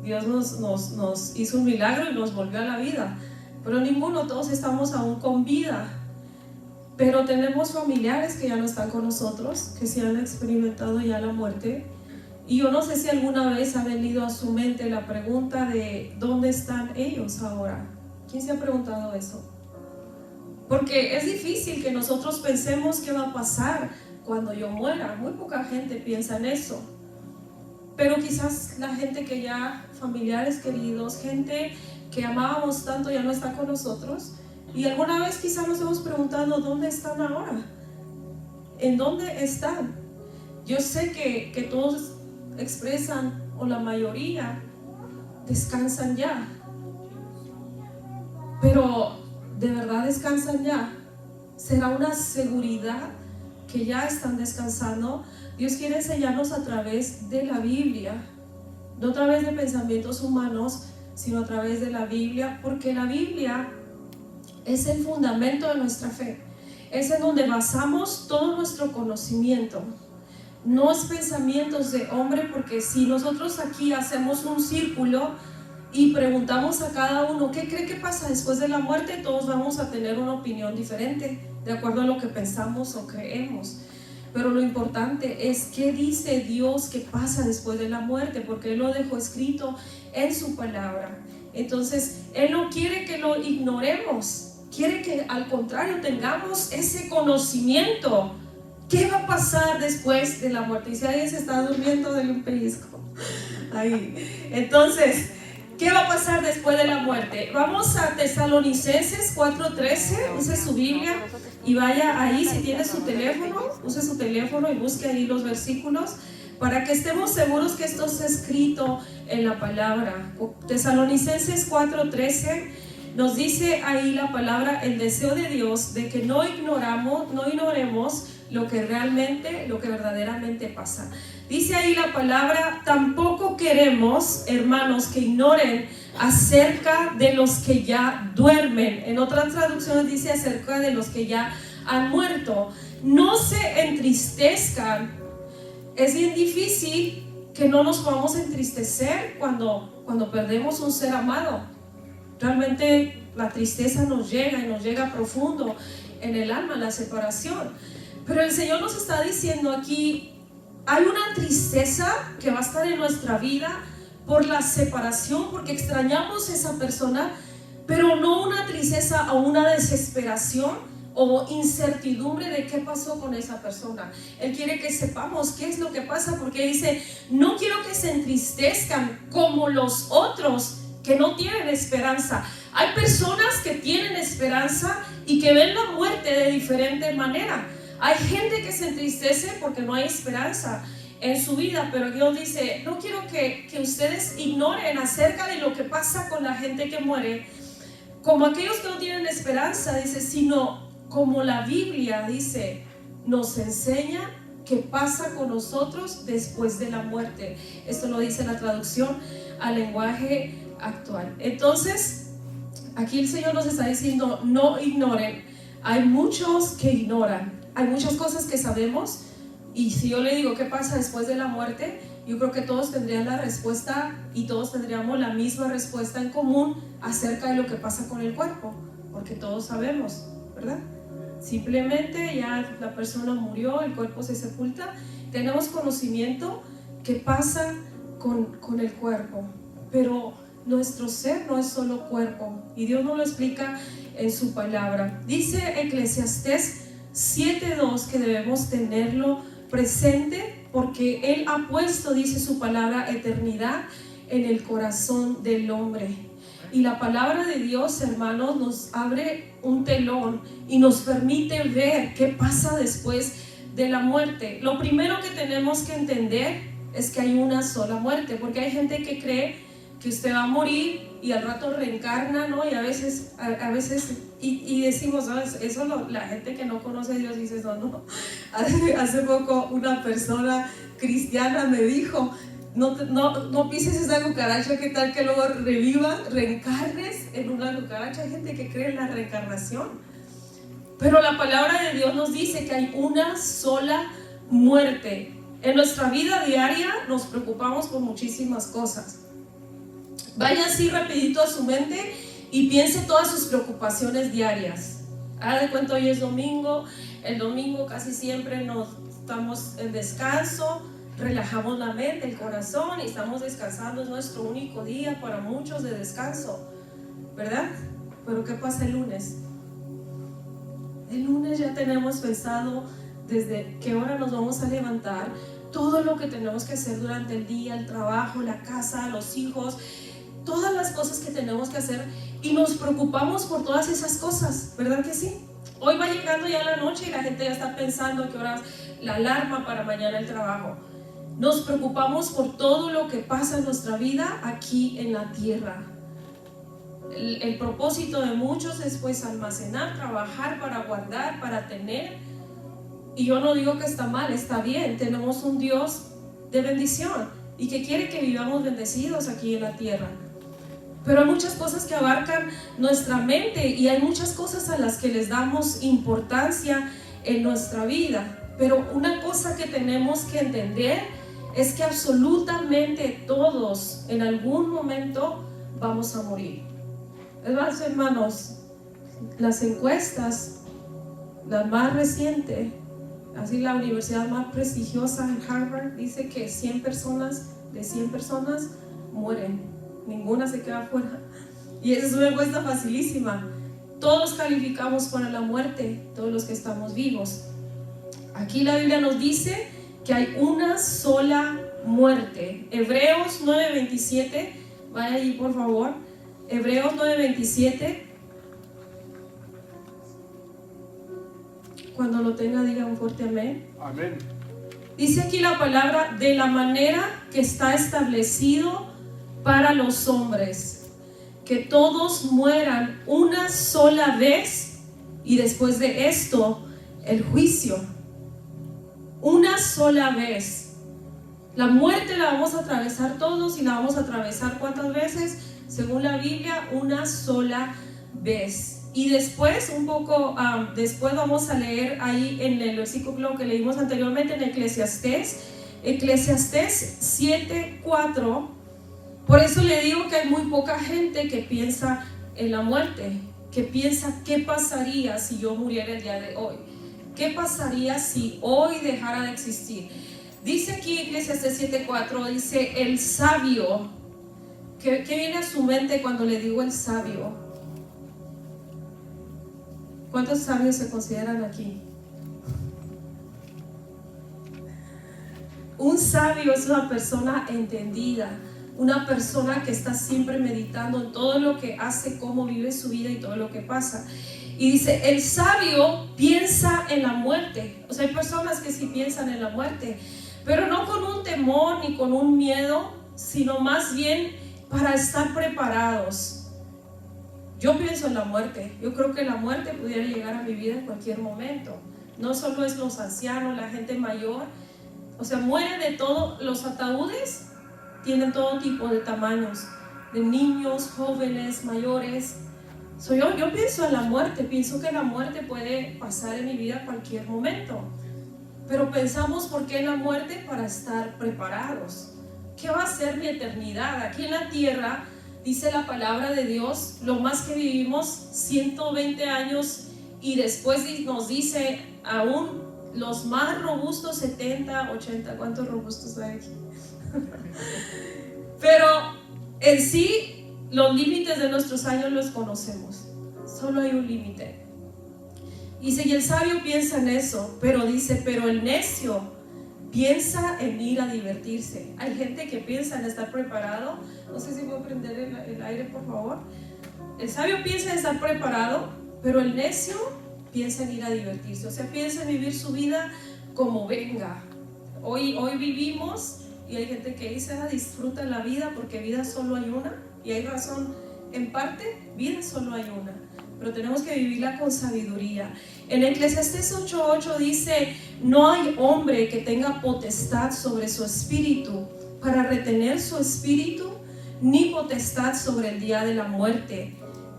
Dios nos hizo un milagro y nos volvió a la vida, pero ninguno, todos estamos aún con vida. Pero tenemos familiares que ya no están con nosotros, que se han experimentado ya la muerte. Y yo no sé si alguna vez ha venido a su mente la pregunta de ¿dónde están ellos ahora? ¿Quién se ha preguntado eso? Porque es difícil que nosotros pensemos qué va a pasar cuando yo muera. Muy poca gente piensa en eso. Pero quizás la gente que ya, familiares queridos, gente que amábamos tanto ya no está con nosotros. Y alguna vez quizás nos hemos preguntado ¿dónde están ahora? ¿En dónde están? Yo sé que todos expresan, o la mayoría, descansan ya. Pero ¿de verdad descansan ya? ¿Será una seguridad que ya están descansando? Dios quiere enseñarnos a través de la Biblia, no a través de pensamientos humanos, sino a través de la Biblia, porque la Biblia es el fundamento de nuestra fe. Es en donde basamos todo nuestro conocimiento. No es pensamientos de hombre, porque si nosotros aquí hacemos un círculo y preguntamos a cada uno ¿qué cree que pasa después de la muerte?, todos vamos a tener una opinión diferente de acuerdo a lo que pensamos o creemos. Pero lo importante es qué dice Dios que pasa después de la muerte, porque Él lo dejó escrito en su palabra. Entonces Él no quiere que lo ignoremos, quiere que al contrario tengamos ese conocimiento. ¿Qué va a pasar después de la muerte? Y si alguien se está durmiendo, denle un pellizco ahí. Entonces, ¿qué va a pasar después de la muerte? Vamos a Tesalonicenses 4:13. Use su Biblia y vaya ahí. Si tiene su teléfono, use su teléfono y busque ahí los versículos para que estemos seguros que esto está escrito en la palabra. Tesalonicenses 4:13 nos dice ahí la palabra, el deseo de Dios de que no ignoremos lo que verdaderamente pasa. Dice ahí la palabra: tampoco queremos, hermanos, que ignoren acerca de los que ya duermen. En otras traducciones dice acerca de los que ya han muerto. No se entristezcan. Es bien difícil que no nos podamos entristecer cuando perdemos un ser amado. Realmente la tristeza nos llega y nos llega profundo en el alma, la separación. Pero el Señor nos está diciendo aquí: hay una tristeza que va a estar en nuestra vida por la separación, porque extrañamos a esa persona, pero no una tristeza o una desesperación o incertidumbre de qué pasó con esa persona. Él quiere que sepamos qué es lo que pasa, porque dice: no quiero que se entristezcan como los otros que no tienen esperanza. Hay personas que tienen esperanza y que ven la muerte de diferente manera. Hay gente que se entristece porque no hay esperanza en su vida, pero Dios dice: no quiero que ustedes ignoren acerca de lo que pasa con la gente que muere, como aquellos que no tienen esperanza, dice, sino como la Biblia dice, nos enseña qué pasa con nosotros después de la muerte. Esto lo dice la traducción al lenguaje actual. Entonces, aquí el Señor nos está diciendo: no ignoren. Hay muchos que ignoran. Hay muchas cosas que sabemos, y si yo le digo qué pasa después de la muerte, yo creo que todos tendrían la respuesta y todos tendríamos la misma respuesta en común acerca de lo que pasa con el cuerpo, porque todos sabemos, ¿verdad? Simplemente ya la persona murió, el cuerpo se sepulta, tenemos conocimiento que pasa con el cuerpo, pero nuestro ser no es solo cuerpo, y Dios nos lo explica en su palabra. Dice Eclesiastés 7:2 que debemos tenerlo presente, porque Él ha puesto, dice su palabra, eternidad en el corazón del hombre. Y la palabra de Dios, hermanos, nos abre un telón y nos permite ver qué pasa después de la muerte. Lo primero que tenemos que entender es que hay una sola muerte, porque hay gente que cree que usted va a morir y al rato reencarna, ¿no? Y a veces y decimos, ¿no? Eso la gente que no conoce a Dios dice, no. Hace poco una persona cristiana me dijo: no pises esa cucaracha, ¿qué tal que luego reencarnes en una cucaracha? Hay gente que cree en la reencarnación, pero la palabra de Dios nos dice que hay una sola muerte. En nuestra vida diaria nos preocupamos por muchísimas cosas. Vaya así rapidito a su mente y piense todas sus preocupaciones diarias. Haga de cuenta, hoy es domingo. El domingo casi siempre nos estamos en descanso, relajamos la mente, el corazón y estamos descansando. Es nuestro único día para muchos de descanso, ¿verdad? Pero ¿qué pasa el lunes? El lunes ya tenemos pensado desde qué hora nos vamos a levantar, todo lo que tenemos que hacer durante el día, el trabajo, la casa, los hijos, todas las cosas que tenemos que hacer, y nos preocupamos por todas esas cosas, ¿verdad que sí? Hoy va llegando ya la noche y la gente ya está pensando a qué hora la alarma para mañana el trabajo. Nos preocupamos por todo lo que pasa en nuestra vida aquí en la tierra. El propósito de muchos es pues almacenar, trabajar para guardar, para tener. Y yo no digo que está mal, está bien. Tenemos un Dios de bendición y que quiere que vivamos bendecidos aquí en la tierra. Pero hay muchas cosas que abarcan nuestra mente y hay muchas cosas a las que les damos importancia en nuestra vida. Pero una cosa que tenemos que entender es que absolutamente todos en algún momento vamos a morir. Es más, hermanos, las encuestas, la más reciente, así la universidad más prestigiosa en Harvard, dice que 100 personas mueren, ninguna se queda fuera. Y esa es una encuesta facilísima. Todos calificamos para la muerte, todos los que estamos vivos. Aquí la Biblia nos dice que hay una sola muerte. Hebreos 9:27, vaya allí por favor. Hebreos 9:27. Cuando lo tenga, diga un fuerte amén. Amén. Dice aquí la palabra: de la manera que está establecido para los hombres, que todos mueran una sola vez y después de esto el juicio. Una sola vez. La muerte la vamos a atravesar todos, y la vamos a atravesar ¿cuántas veces? Según la Biblia, una sola vez. Y después, un poco después vamos a leer ahí en el versículo que leímos anteriormente en Eclesiastés 7:4. Por eso le digo que hay muy poca gente que piensa en la muerte, que piensa qué pasaría si yo muriera el día de hoy, qué pasaría si hoy dejara de existir. Dice aquí Eclesiastés 7:4, dice el sabio. ¿Qué viene a su mente cuando le digo el sabio? ¿Cuántos sabios se consideran aquí? Un sabio es una persona entendida, una persona que está siempre meditando en todo lo que hace, cómo vive su vida y todo lo que pasa. Y dice, el sabio piensa en la muerte. O sea, hay personas que sí piensan en la muerte, pero no con un temor ni con un miedo, sino más bien para estar preparados. Yo pienso en la muerte. Yo creo que la muerte pudiera llegar a mi vida en cualquier momento. No solo es los ancianos, la gente mayor. O sea, muere de todo. Los ataúdes tienen todo tipo de tamaños, de niños, jóvenes, mayores. Yo pienso en la muerte. Pienso que la muerte puede pasar en mi vida en cualquier momento. Pero pensamos, ¿por qué en la muerte? Para estar preparados. ¿Qué va a ser mi eternidad? Aquí en la tierra, dice la palabra de Dios, lo más que vivimos 120 años, y después nos dice aún los más robustos 70, 80, ¿cuántos robustos hay aquí? Pero en sí los límites de nuestros años los conocemos, solo hay un límite. Dice, y el sabio piensa en eso, pero dice, pero el necio piensa en ir a divertirse. Hay gente que piensa en estar preparado. No sé si puedo prender el aire, por favor. El sabio piensa en estar preparado, pero el necio piensa en ir a divertirse. O sea, piensa en vivir su vida como venga. Hoy vivimos, y hay gente que dice, disfruta la vida porque vida solo hay una. Y hay razón en parte, vida solo hay una. Pero tenemos que vivirla con sabiduría. En Eclesiastés 8:8 dice, no hay hombre que tenga potestad sobre su espíritu para retener su espíritu, ni potestad sobre el día de la muerte.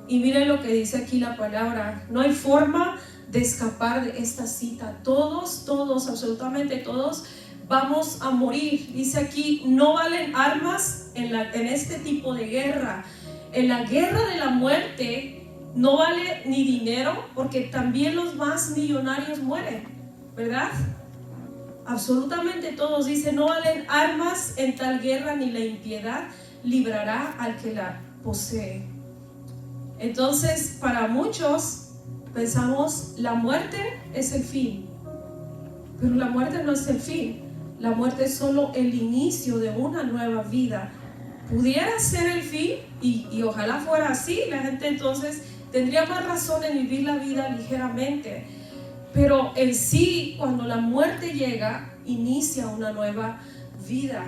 Y miren lo que dice aquí la palabra, no hay forma de escapar de esta cita. Todos, absolutamente todos vamos a morir. Dice aquí, no valen armas en este tipo de guerra. En la guerra de la muerte no vale ni dinero, porque también los más millonarios mueren, ¿verdad? Absolutamente todos dicen, no valen armas en tal guerra, ni la impiedad librará al que la posee. Entonces, para muchos pensamos, la muerte es el fin, pero la muerte no es el fin. La muerte es solo el inicio de una nueva vida. Pudiera ser el fin, y ojalá fuera así, la gente entonces tendría más razón en vivir la vida ligeramente. Pero en sí, cuando la muerte llega, inicia una nueva vida.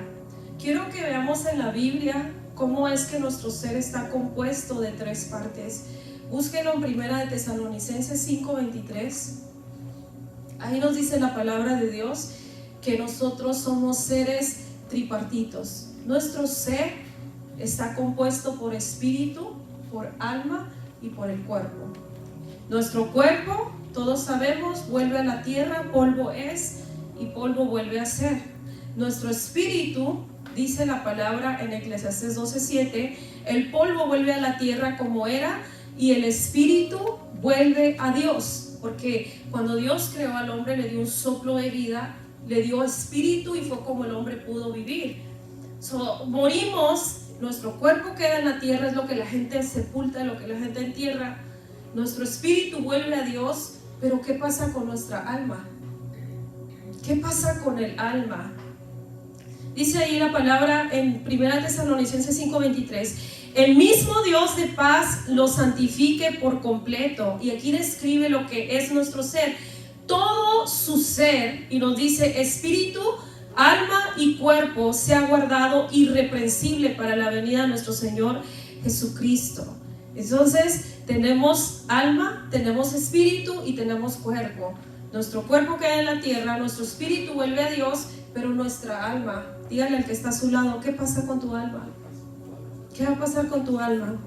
Quiero que veamos en la Biblia cómo es que nuestro ser está compuesto de 3 partes. Búsquenlo en 1 de Tesalonicenses 5:23. Ahí nos dice la palabra de Dios que nosotros somos seres tripartitos. Nuestro ser está compuesto por espíritu, por alma y por el cuerpo. Nuestro cuerpo, todos sabemos, vuelve a la tierra, polvo es y polvo vuelve a ser. Nuestro espíritu, dice la palabra en Eclesiastés 12:7, el polvo vuelve a la tierra como era y el espíritu vuelve a Dios, porque cuando Dios creó al hombre le dio un soplo de vida, le dio espíritu y fue como el hombre pudo vivir. Morimos, nuestro cuerpo queda en la tierra, es lo que la gente sepulta, lo que la gente entierra. Nuestro espíritu vuelve a Dios, pero ¿qué pasa con nuestra alma? ¿Qué pasa con el alma? Dice ahí la palabra en 1 Tesalonicenses 5:23, el mismo Dios de paz lo santifique por completo. Y aquí describe lo que es nuestro ser, todo su ser, y nos dice espíritu, alma y cuerpo sea guardado irreprensible para la venida de nuestro Señor Jesucristo. Entonces tenemos alma, tenemos espíritu y tenemos cuerpo. Nuestro cuerpo queda en la tierra, nuestro espíritu vuelve a Dios, pero nuestra alma, dígale al que está a su lado, ¿qué pasa con tu alma? ¿Qué va a pasar con tu alma?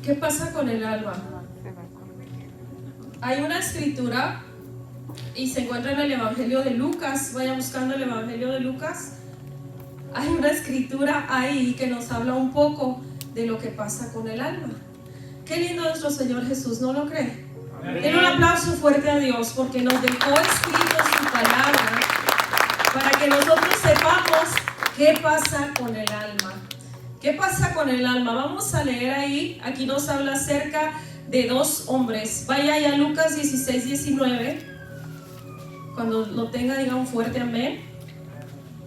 ¿Qué pasa con el alma? Hay una escritura y se encuentra en el Evangelio de Lucas. Vaya buscando el Evangelio de Lucas. Hay una escritura ahí que nos habla un poco de lo que pasa con el alma. Qué lindo nuestro Señor Jesús, ¿no lo cree? Den un aplauso fuerte a Dios porque nos dejó escrito su palabra para que nosotros sepamos qué pasa con el alma. ¿Qué pasa con el alma? Vamos a leer ahí. Aquí nos habla acerca de 2 hombres. Vaya ahí a Lucas 16:19. Cuando lo tenga, diga un fuerte amén.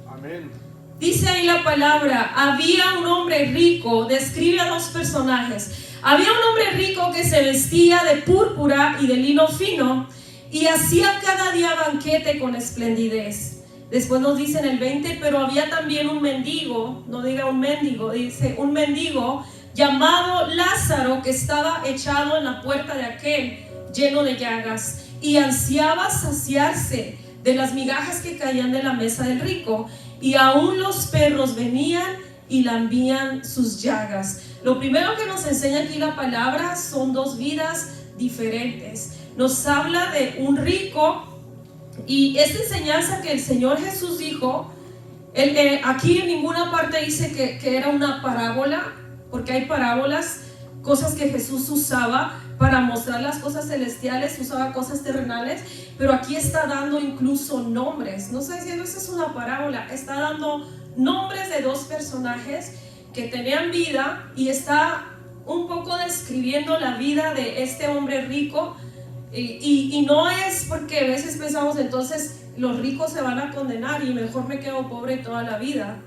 Amén. Dice ahí la palabra, había un hombre rico, describe a 2 personajes. Había un hombre rico que se vestía de púrpura y de lino fino y hacía cada día banquete con esplendidez. Después nos dice en el 20, pero había también un mendigo, no diga un mendigo, dice un mendigo llamado Lázaro que estaba echado en la puerta de aquel lleno de llagas y ansiaba saciarse de las migajas que caían de la mesa del rico, y aún los perros venían y lambían sus llagas. Lo primero que nos enseña aquí la palabra son 2 vidas diferentes. Nos habla de un rico, y esta enseñanza que el Señor Jesús dijo, aquí en ninguna parte dice que era una parábola, porque hay parábolas, cosas que Jesús usaba para mostrar las cosas celestiales, usaba cosas terrenales, pero aquí está dando incluso nombres. No está diciendo esa es una parábola, está dando nombres de 2 personajes que tenían vida y está un poco describiendo la vida de este hombre rico. Y no es porque a veces pensamos entonces los ricos se van a condenar y mejor me quedo pobre toda la vida,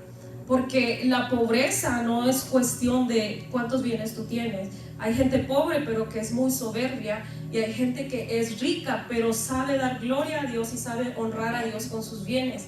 porque la pobreza no es cuestión de cuántos bienes tú tienes. Hay gente pobre pero que es muy soberbia, y hay gente que es rica pero sabe dar gloria a Dios y sabe honrar a Dios con sus bienes.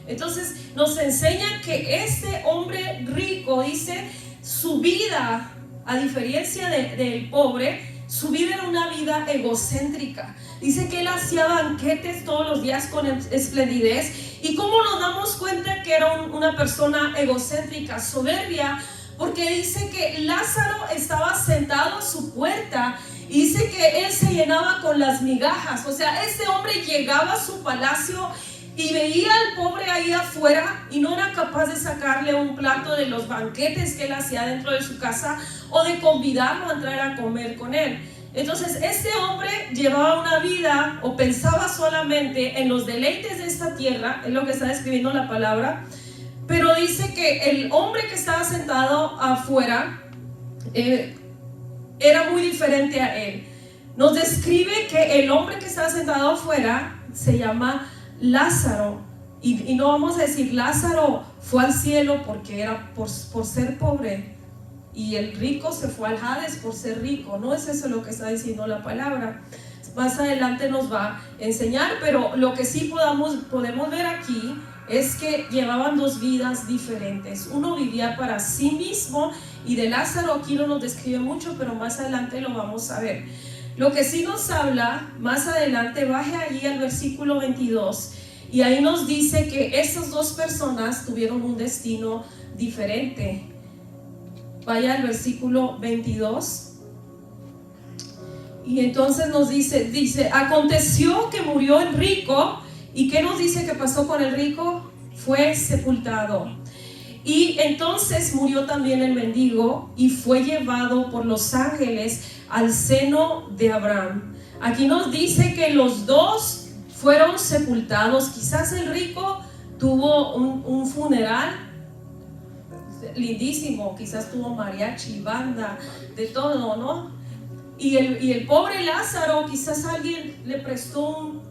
Entonces nos enseña que este hombre rico, dice, su vida, a diferencia del pobre, su vida era una vida egocéntrica. Dice que él hacía banquetes todos los días con esplendidez. ¿Y cómo nos damos cuenta que era una persona egocéntrica, soberbia? Porque dice que Lázaro estaba sentado a su puerta Dice que él se llenaba con las migajas. O sea, este hombre llegaba a su palacio y veía al pobre ahí afuera y no era capaz de sacarle un plato de los banquetes que él hacía dentro de su casa o de convidarlo a entrar a comer con él. Entonces este hombre llevaba una vida o pensaba solamente en los deleites de esta tierra, es lo que está describiendo la palabra. Pero dice que el hombre que estaba sentado afuera era muy diferente a él. Nos describe que el hombre que estaba sentado afuera se llama Lázaro, y no vamos a decir Lázaro fue al cielo porque era por ser pobre, y el rico se fue al Hades por ser rico. No es eso lo que está diciendo la palabra. Más adelante nos va a enseñar, pero lo que sí podemos ver aquí es que llevaban dos vidas diferentes. Uno vivía para sí mismo, y de Lázaro aquí no nos describe mucho, pero más adelante lo vamos a ver. Lo que sí nos habla más adelante, baje allí al versículo 22, y ahí nos dice que esas dos personas tuvieron un destino diferente. Vaya al versículo 22. Y entonces nos dice, aconteció que murió el rico. ¿Y qué nos dice que pasó con el rico? Fue sepultado. Y entonces murió también el mendigo y fue llevado por los ángeles al seno de Abraham. Aquí nos dice que los dos fueron sepultados. Quizás el rico tuvo un funeral lindísimo, quizás tuvo mariachi, banda, de todo, ¿no? Y el pobre Lázaro, quizás alguien le prestó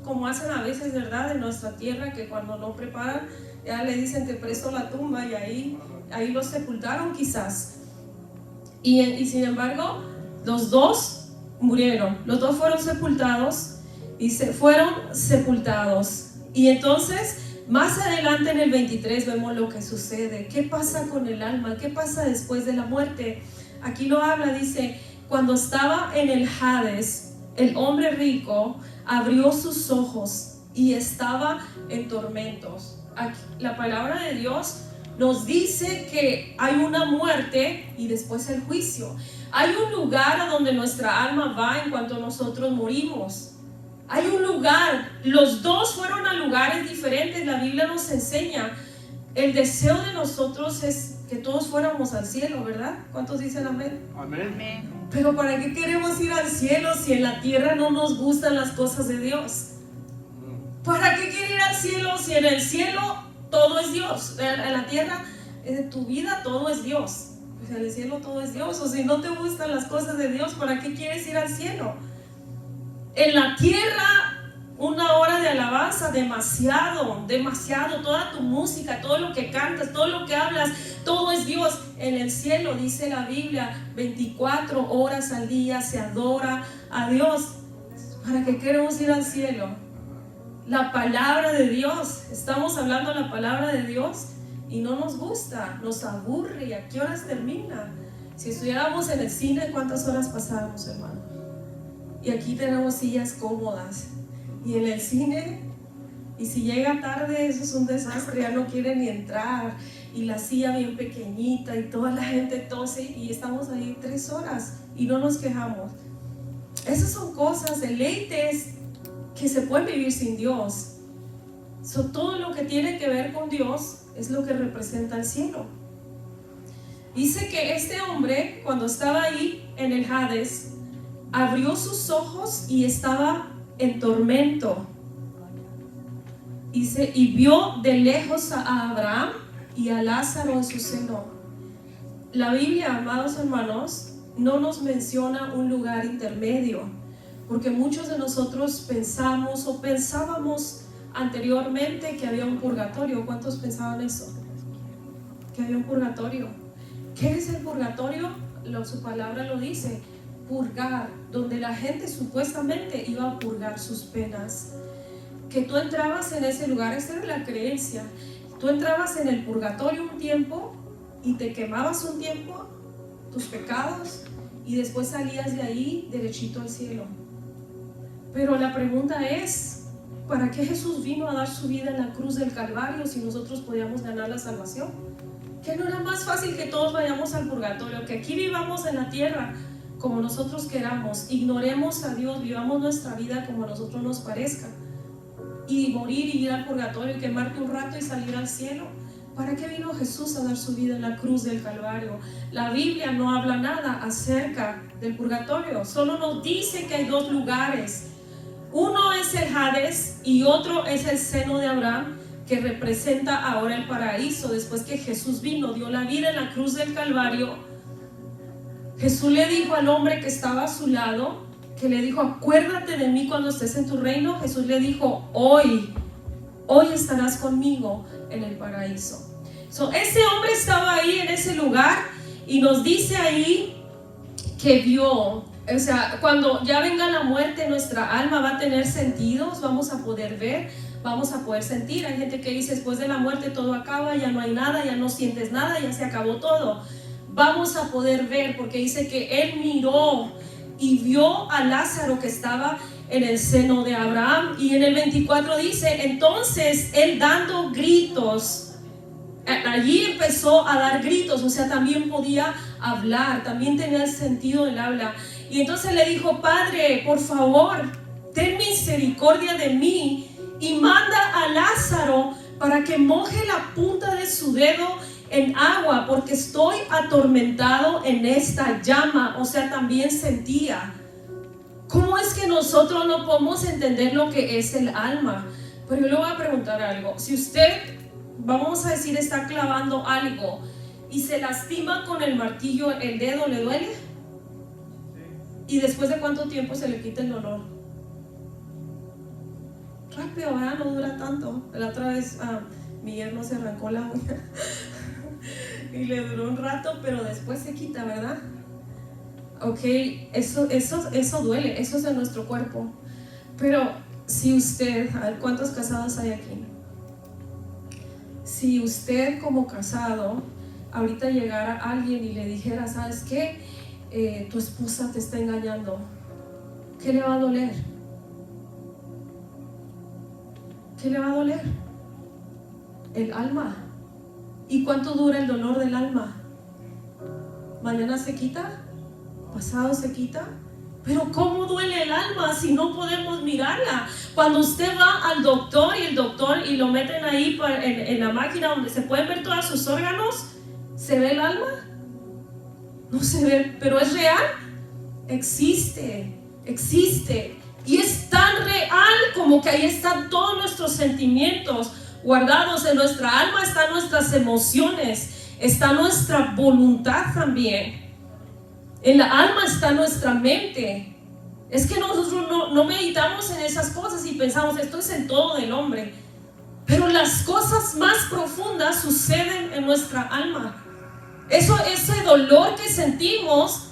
como hacen a veces, ¿verdad? En nuestra tierra, que cuando no preparan, ya le dicen te presto la tumba, y ahí lo sepultaron quizás. Y sin embargo, los dos murieron, los dos fueron sepultados, y fueron sepultados. Y entonces, más adelante en el 23 vemos lo que sucede. ¿Qué pasa con el alma? ¿Qué pasa después de la muerte? Aquí lo habla, dice, cuando estaba en el Hades, el hombre rico abrió sus ojos y estaba en tormentos. Aquí, la palabra de Dios nos dice que hay una muerte y después el juicio. Hay un lugar a donde nuestra alma va en cuanto nosotros morimos. Hay un lugar, los dos fueron a lugares diferentes. La Biblia nos enseña, el deseo de nosotros es que todos fuéramos al cielo, ¿verdad? ¿Cuántos dicen amén? Amén. Pero ¿para qué queremos ir al cielo si en la tierra no nos gustan las cosas de Dios? ¿Para qué quiere ir al cielo si en el cielo todo es Dios? En la tierra, en tu vida todo es Dios. Pues en el cielo todo es Dios. O si no te gustan las cosas de Dios, ¿para qué quieres ir al cielo? En la tierra, una hora de alabanza, demasiado, toda tu música, todo lo que cantas, todo lo que hablas, todo es Dios. En el cielo, dice la Biblia, 24 horas al día se adora a Dios. ¿Para qué queremos ir al cielo? La palabra de Dios, estamos hablando de la palabra de Dios y no nos gusta, nos aburre. ¿Y a qué horas termina? Si estuviéramos en el cine, ¿cuántas horas pasábamos, hermano? Y aquí tenemos sillas cómodas. Y en el cine, y si llega tarde, eso es un desastre, ya no quiere ni entrar. Y la silla bien pequeñita y toda la gente tose y estamos ahí 3 horas y no nos quejamos. Esas son cosas, deleites que se pueden vivir sin Dios. Todo lo que tiene que ver con Dios es lo que representa el cielo. Dice que este hombre, cuando estaba ahí en el Hades, abrió sus ojos y estaba en tormento. Dice, y vio de lejos a Abraham y a Lázaro en su seno. La Biblia, amados hermanos, no nos menciona un lugar intermedio, porque muchos de nosotros pensamos o pensábamos anteriormente que había un purgatorio. ¿Cuántos pensaban eso? Que había un purgatorio. ¿Qué es el purgatorio? Su palabra lo dice, purgar, donde la gente supuestamente iba a purgar sus penas. Que tú entrabas en ese lugar, esa era la creencia. Tú entrabas en el purgatorio un tiempo y te quemabas un tiempo tus pecados y después salías de ahí derechito al cielo. Pero la pregunta es, ¿para qué Jesús vino a dar su vida en la cruz del Calvario si nosotros podíamos ganar la salvación? ¿Que no era más fácil que todos vayamos al purgatorio? Que aquí vivamos en la tierra como nosotros queramos, ignoremos a Dios, vivamos nuestra vida como a nosotros nos parezca, y morir y ir al purgatorio y quemarte un rato y salir al cielo. ¿Para qué vino Jesús a dar su vida en la cruz del Calvario? La Biblia no habla nada acerca del purgatorio, solo nos dice que hay dos lugares. Uno es el Hades y otro es el seno de Abraham, que representa ahora el paraíso. Después que Jesús vino, dio la vida en la cruz del Calvario, Jesús le dijo al hombre que estaba a su lado, que le dijo: acuérdate de mí cuando estés en tu reino. Jesús le dijo: hoy estarás conmigo en el paraíso. Ese hombre estaba ahí en ese lugar y nos dice ahí que vio, o sea, cuando ya venga la muerte, nuestra alma va a tener sentidos, vamos a poder ver, vamos a poder sentir. Hay gente que dice: después de la muerte todo acaba, ya no hay nada, ya no sientes nada, ya se acabó todo. Vamos a poder ver, porque dice que él miró y vio a Lázaro que estaba en el seno de Abraham. Y en el 24 dice: entonces él dando gritos, allí empezó a dar gritos, o sea, también podía hablar, también tenía el sentido del habla. Y entonces le dijo: Padre, por favor, ten misericordia de mí y manda a Lázaro para que moje la punta de su dedo en agua, porque estoy atormentado en esta llama. O sea, también sentía. ¿Cómo es que nosotros no podemos entender lo que es el alma? Pero yo le voy a preguntar algo. Si usted, vamos a decir, está clavando algo y se lastima con el martillo el dedo, ¿le duele? ¿Y después de cuánto tiempo se le quita el dolor? Rápido, ¿verdad? No dura tanto. La otra vez mi yerno se arrancó la uña y le duró un rato, pero después se quita, ¿verdad? Ok, eso duele, eso es de nuestro cuerpo. Pero si usted, a ver, ¿cuántos casados hay aquí? Si usted como casado ahorita llegara alguien y le dijera: ¿sabes qué? Tu esposa te está engañando, ¿qué le va a doler? ¿Qué le va a doler? El alma. ¿Y cuánto dura el dolor del alma? ¿Mañana se quita? ¿Pasado se quita? Pero ¿cómo duele el alma si no podemos mirarla? Cuando usted va al doctor y lo meten ahí en la máquina donde se pueden ver todos sus órganos, ¿se ve el alma? No se ve, pero ¿es real? Existe. Y es tan real como que ahí están todos nuestros sentimientos guardados. En nuestra alma están nuestras emociones, está nuestra voluntad también. En la alma está nuestra mente. Es que nosotros no meditamos en esas cosas y pensamos: esto es en todo del hombre. Pero las cosas más profundas suceden en nuestra alma. Ese dolor que sentimos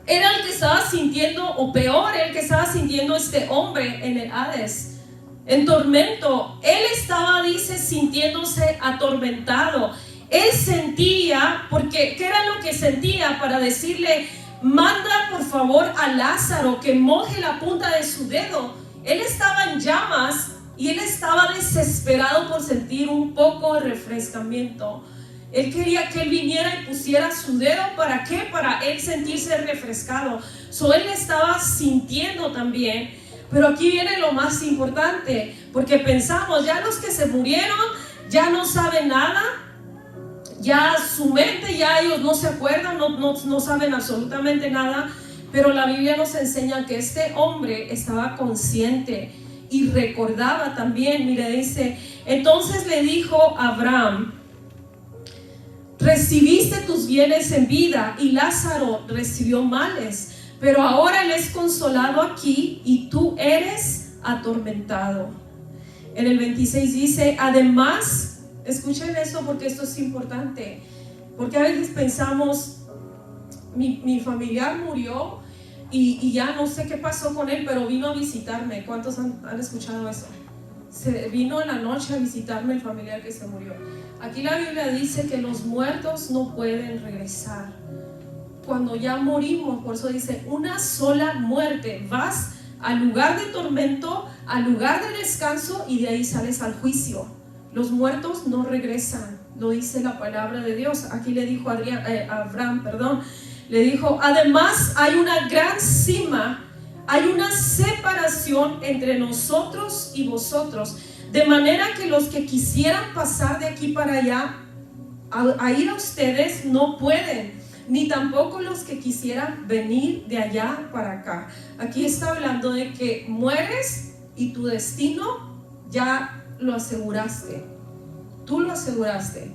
era el que estaba sintiendo, o peor, el que estaba sintiendo este hombre en el Hades, en tormento. Él estaba, dice, sintiéndose atormentado. Él sentía, porque ¿qué era lo que sentía? Para decirle: manda por favor a Lázaro que moje la punta de su dedo. Él estaba en llamas y él estaba desesperado por sentir un poco de refrescamiento. Él quería que él viniera y pusiera su dedo. ¿Para qué? Para él sentirse refrescado. Él estaba sintiendo también. Pero aquí viene lo más importante, porque pensamos: ya los que se murieron ya no saben nada, ya su mente, ya ellos no se acuerdan, no saben absolutamente nada. Pero la Biblia nos enseña que este hombre estaba consciente y recordaba también. Mire, dice: entonces le dijo Abraham: recibiste tus bienes en vida y Lázaro recibió males, pero ahora él es consolado aquí y tú eres atormentado. En el 26 dice: además, escuchen esto porque esto es importante, porque a veces pensamos: mi familiar murió y ya no sé qué pasó con él, pero vino a visitarme. ¿Cuántos han escuchado eso? Se vino en la noche a visitarme el familiar que se murió. Aquí la Biblia dice que los muertos no pueden regresar. Cuando ya morimos, por eso dice: una sola muerte, vas al lugar de tormento, al lugar de descanso, y de ahí sales al juicio. Los muertos no regresan, lo dice la palabra de Dios. Aquí le dijo a Abraham, Le dijo, además hay una gran cima, hay una separación entre nosotros y vosotros, de manera que los que quisieran pasar de aquí para allá a ir a ustedes no pueden, ni tampoco los que quisieran venir de allá para acá. Aquí está hablando de que mueres y tu destino ya lo aseguraste. Tú lo aseguraste.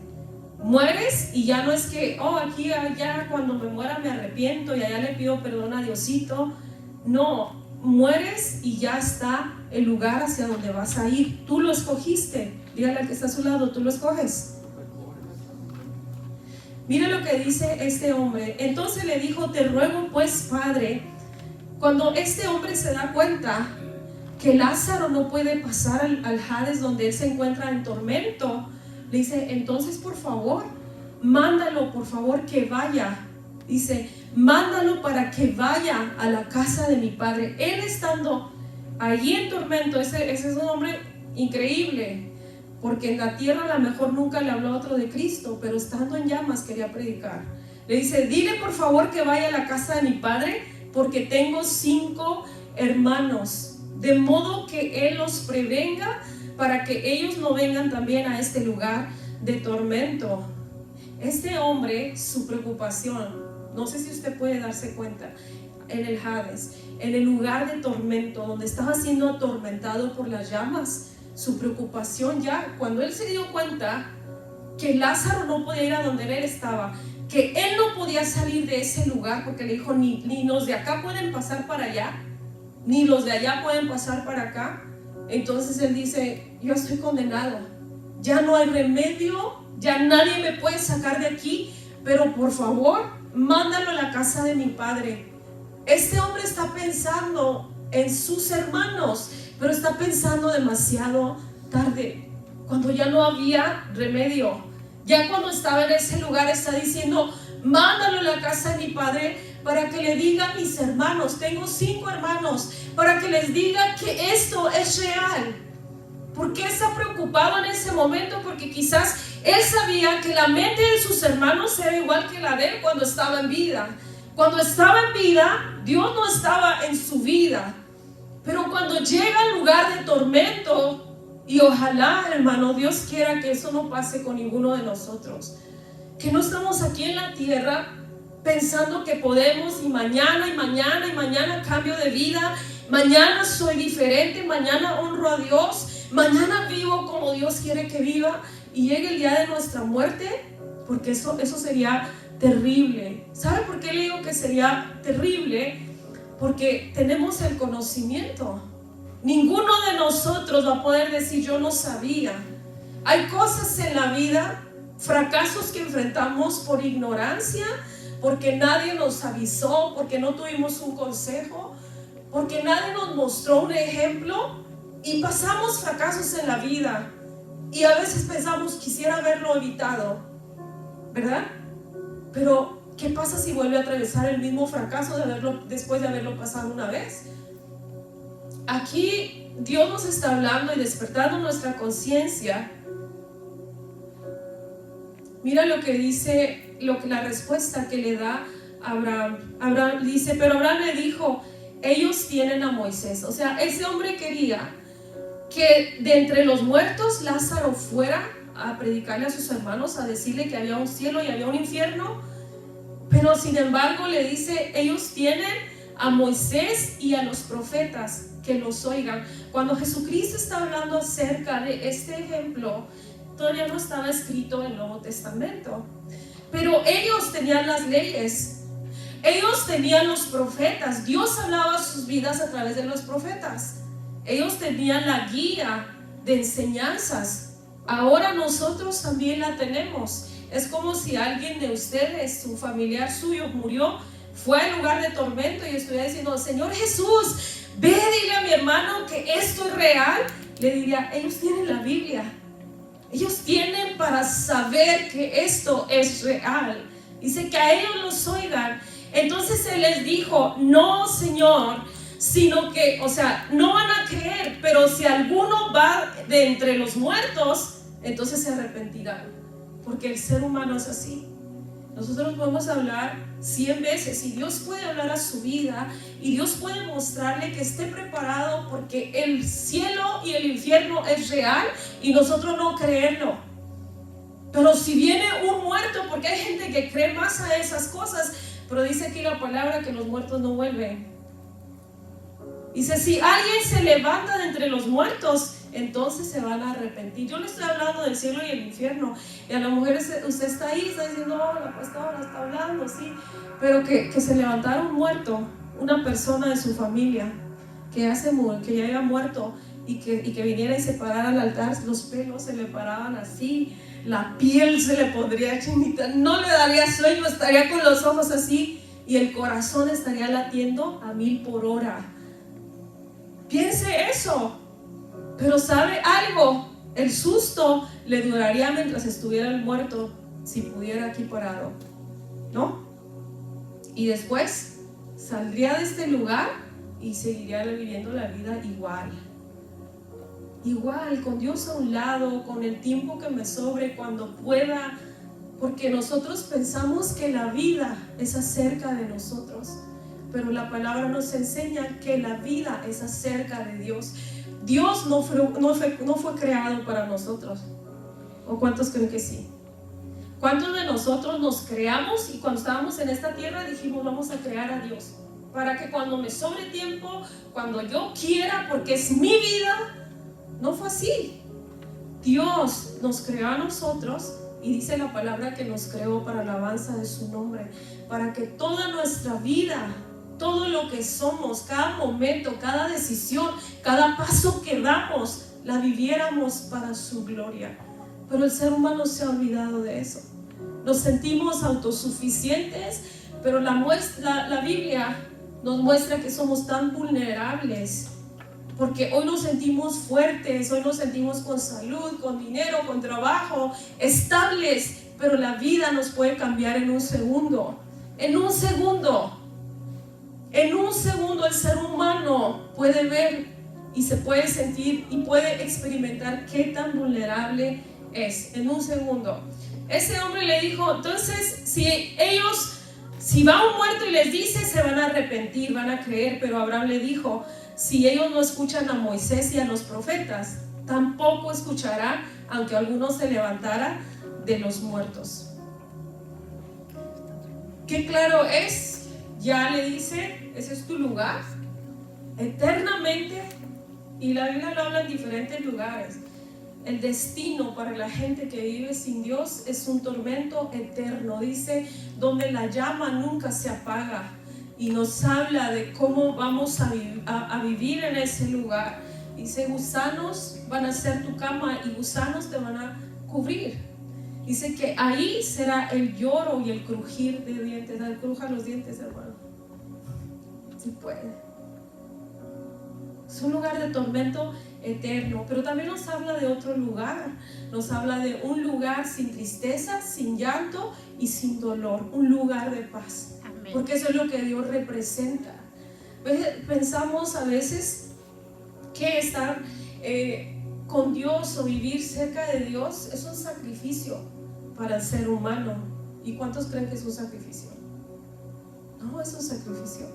Mueres y ya no es que, aquí, allá, cuando me muera me arrepiento y allá le pido perdón a Diosito. No, mueres y ya está el lugar hacia donde vas a ir. Tú lo escogiste. Dígale al que está a su lado, tú lo escoges. Mire lo que dice este hombre. Entonces le dijo, te ruego pues, Padre. Cuando este hombre se da cuenta que Lázaro no puede pasar al Hades, donde él se encuentra en tormento, le dice, entonces por favor, mándalo, por favor, que vaya. Dice, mándalo para que vaya a la casa de mi padre. Él estando allí en tormento, ese es un hombre increíble, porque en la tierra a lo mejor nunca le habló a otro de Cristo, pero estando en llamas quería predicar. Le dice, dile por favor que vaya a la casa de mi padre, porque tengo 5 hermanos, de modo que él los prevenga para que ellos no vengan también a este lugar de tormento. Este hombre, su preocupación, no sé si usted puede darse cuenta, en el Hades, en el lugar de tormento, donde estaba siendo atormentado por las llamas, su preocupación ya, cuando él se dio cuenta que Lázaro no podía ir a donde él estaba, que él no podía salir de ese lugar, porque le dijo, ni los de acá pueden pasar para allá, ni los de allá pueden pasar para acá. Entonces él dice, yo estoy condenado, ya no hay remedio, ya nadie me puede sacar de aquí, pero por favor, mándalo a la casa de mi padre. Este hombre está pensando en sus hermanos, pero está pensando demasiado tarde, cuando ya no había remedio. Ya cuando estaba en ese lugar está diciendo, mándalo a la casa de mi padre para que le diga a mis hermanos, tengo 5 hermanos, para que les diga que esto es real. ¿Por qué está preocupado en ese momento? Porque quizás él sabía que la mente de sus hermanos era igual que la de él cuando estaba en vida. Cuando estaba en vida, Dios no estaba en su vida. Pero cuando llega al lugar de tormento, y ojalá, hermano, Dios quiera que eso no pase con ninguno de nosotros, que no estamos aquí en la tierra pensando que podemos y mañana cambio de vida, mañana soy diferente, mañana honro a Dios, mañana vivo como Dios quiere que viva, y llegue el día de nuestra muerte, porque eso sería terrible. ¿Sabe por qué le digo que sería terrible? Porque tenemos el conocimiento. Ninguno de nosotros va a poder decir yo no sabía. Hay cosas en la vida, fracasos que enfrentamos por ignorancia, porque nadie nos avisó, porque no tuvimos un consejo, porque nadie nos mostró un ejemplo, y pasamos fracasos en la vida y a veces pensamos quisiera haberlo evitado, ¿verdad? Pero ¿qué pasa si vuelve a atravesar el mismo fracaso después de haberlo pasado una vez? Aquí Dios nos está hablando y despertando nuestra conciencia. Mira lo que dice, la respuesta que le da Abraham. Abraham dice, pero Abraham le dijo, ellos tienen a Moisés. O sea, ese hombre quería que de entre los muertos Lázaro fuera a predicarle a sus hermanos, a decirle que había un cielo y había un infierno. Pero sin embargo le dice, ellos tienen a Moisés y a los profetas, que los oigan. Cuando Jesucristo está hablando acerca de este ejemplo, todavía no estaba escrito en el Nuevo Testamento, pero ellos tenían las leyes, ellos tenían los profetas. Dios hablaba a sus vidas a través de los profetas. Ellos tenían la guía de enseñanzas. Ahora nosotros también la tenemos. Es como si alguien de ustedes, un familiar suyo murió, fue al lugar de tormento y estuviera diciendo, Señor Jesús, ve, dile a mi hermano que esto es real. Le diría, ellos tienen la Biblia, ellos tienen para saber que esto es real. Dice que a ellos los oigan. Entonces él les dijo, no Señor, sino que, o sea, no van a creer, pero si alguno va de entre los muertos, entonces se arrepentirán, porque el ser humano es así. Nosotros podemos hablar 100 veces y Dios puede hablar a su vida y Dios puede mostrarle que esté preparado, porque el cielo y el infierno es real y nosotros no creerlo. Pero si viene un muerto, porque hay gente que cree más a esas cosas, pero dice aquí la palabra que los muertos no vuelven. Dice, si alguien se levanta de entre los muertos, entonces se van a arrepentir. Yo le estoy hablando del cielo y el infierno. Y a las mujeres, usted está ahí, está diciendo, oh, la pastora está hablando, sí. Pero que se levantara un muerto, una persona de su familia, que ya haya muerto, y que viniera y se parara al altar, los pelos se le paraban así, la piel se le pondría chinita, no le daría sueño, estaría con los ojos así, y el corazón estaría latiendo a 1000 por hora. Piense eso. Pero ¿sabe algo? El susto le duraría mientras estuviera el muerto, si pudiera aquí parado, ¿no? Y después saldría de este lugar y seguiría viviendo la vida igual, con Dios a un lado, con el tiempo que me sobre, cuando pueda, porque nosotros pensamos que la vida es acerca de nosotros, pero la palabra nos enseña que la vida es acerca de Dios. Dios no fue creado para nosotros. ¿O cuántos creen que sí? ¿Cuántos de nosotros nos creamos y cuando estábamos en esta tierra dijimos, vamos a crear a Dios para que cuando me sobre tiempo, cuando yo quiera, porque es mi vida? No fue así. Dios nos creó a nosotros y dice la palabra que nos creó para la alabanza de su nombre, para que toda nuestra vida, todo lo que somos, cada momento, cada decisión, cada paso que damos, la viviéramos para su gloria. Pero el ser humano se ha olvidado de eso. Nos sentimos autosuficientes, pero la Biblia nos muestra que somos tan vulnerables, porque hoy nos sentimos fuertes, hoy nos sentimos con salud, con dinero, con trabajo, estables, pero la vida nos puede cambiar en un segundo. En un segundo el ser humano puede ver y se puede sentir y puede experimentar qué tan vulnerable es. En un segundo. Ese hombre le dijo, entonces si va un muerto y les dice, se van a arrepentir, van a creer. Pero Abraham le dijo, si ellos no escuchan a Moisés y a los profetas, tampoco escucharán, aunque alguno se levantara de los muertos. Qué claro es. Ya le dice, ese es tu lugar, eternamente. Y la Biblia lo habla en diferentes lugares. El destino para la gente que vive sin Dios es un tormento eterno. Dice, donde la llama nunca se apaga. Y nos habla de cómo vamos a vivir en ese lugar. Dice, gusanos van a ser tu cama y gusanos te van a cubrir. Dice que ahí será el lloro y el crujir de dientes. Crujan los dientes, hermano. Si puede. Es un lugar de tormento eterno. Pero también nos habla de otro lugar. Nos habla de un lugar sin tristeza, sin llanto y sin dolor. Un lugar de paz. Amén. Porque eso es lo que Dios representa. Pensamos a veces que estar con Dios o vivir cerca de Dios es un sacrificio para el ser humano. ¿Y cuántos creen que es un sacrificio? No, es un sacrificio.